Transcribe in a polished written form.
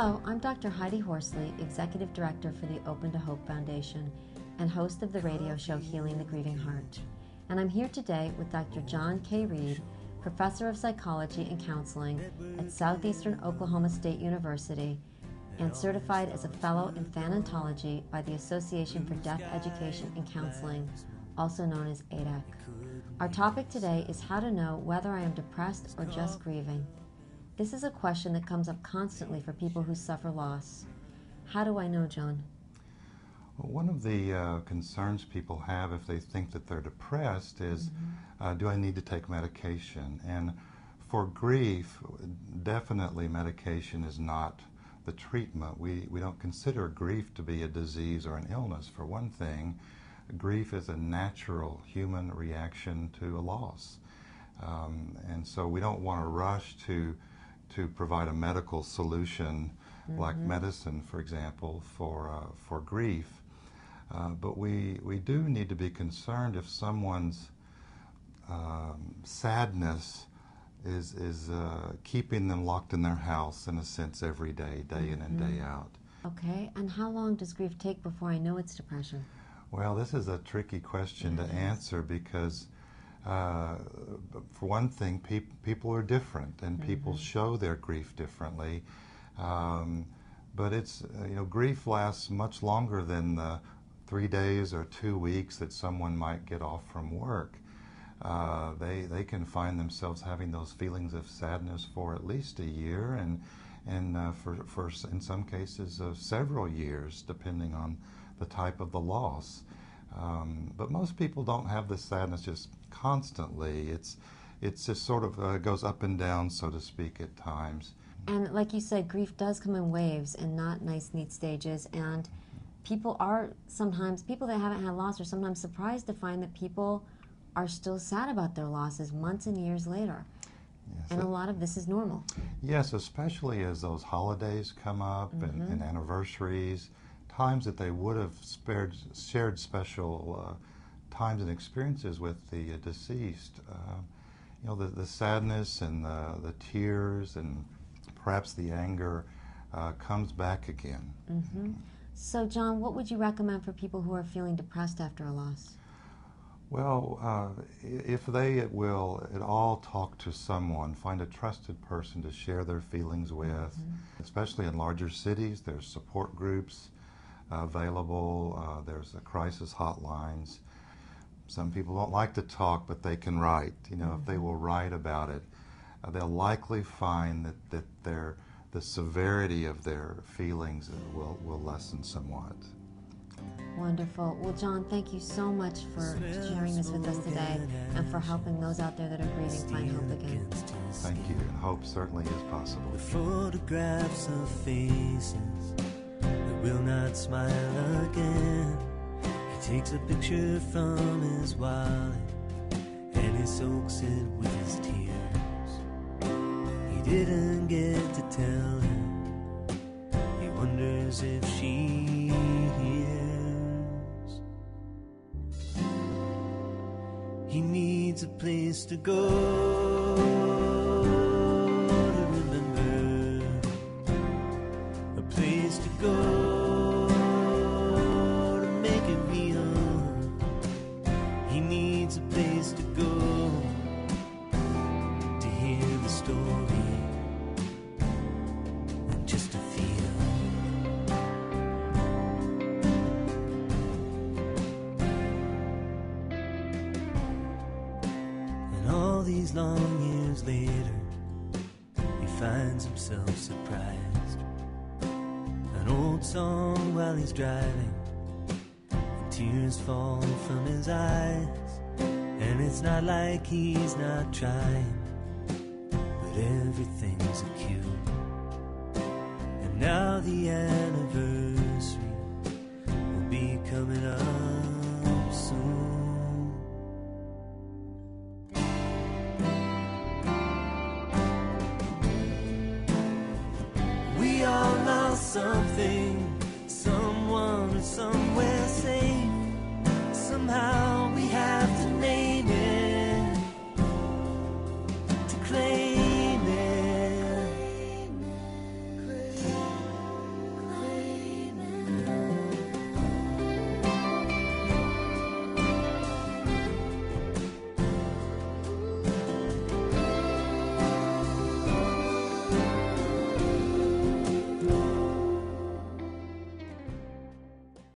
Hello, I'm Dr. Heidi Horsley, Executive Director for the Open to Hope Foundation and host of the radio show Healing the Grieving Heart. And I'm here today with Dr. Jon Reid, Professor of Psychology and Counseling at Southeastern Oklahoma State University and certified as a Fellow in Thanatology by the Association for Deaf Education and Counseling, also known as ADEC. Our topic today is how to know whether I am depressed or just grieving. This is a question that comes up constantly for people who suffer loss. How do I know, Jon? Well, one of the concerns people have if they think that they're depressed is, do I need to take medication? And for grief, definitely medication is not the treatment. We don't consider grief to be a disease or an illness. For one thing, grief is a natural human reaction to a loss. And so we don't want to rush to provide a medical solution like medicine, for example, for grief. But we do need to be concerned if someone's sadness is keeping them locked in their house, in a sense, every day, day in and day out. Okay, and how long does grief take before I know it's depression? Well, this is a tricky question to answer because for one thing, people are different and people show their grief differently. But it's, grief lasts much longer than the 3 days or 2 weeks that someone might get off from work. They can find themselves having those feelings of sadness for at least a year and for in some cases several years, depending on the type of the loss. But most people don't have this sadness just constantly. It's just sort of goes up and down, so to speak, at times. And like you said, grief does come in waves and not nice, neat stages. And people that haven't had loss are sometimes surprised to find that people are still sad about their losses months and years later. Yes, and a lot of this is normal. Yes, especially as those holidays come up and anniversaries, times that they would have shared special times and experiences with the deceased. The sadness and the tears and perhaps the anger comes back again. So, Jon, what would you recommend for people who are feeling depressed after a loss? Well, if they will at all talk to someone, find a trusted person to share their feelings with, especially in larger cities, there's support groups available, there's the crisis hotlines. Some people don't like to talk, but they can write. If they will write about it, they'll likely find that the severity of their feelings will lessen somewhat. Wonderful. Well, Jon, thank you so much for sharing this with us today and for helping those out there that are grieving find hope again. Thank you, and hope certainly is possible. The photographs of faces that will not smile again. He takes a picture from his wallet and he soaks it with his tears. He didn't get to tell her. He wonders if she hears. He needs a place to go to remember, a place to go to make it real. He needs a place to go to hear the story and just to feel. These long years later, he finds himself surprised. An old song while he's driving, and tears fall from his eyes. And it's not like he's not trying, but everything's a cue. And now the anniversary will be coming up soon.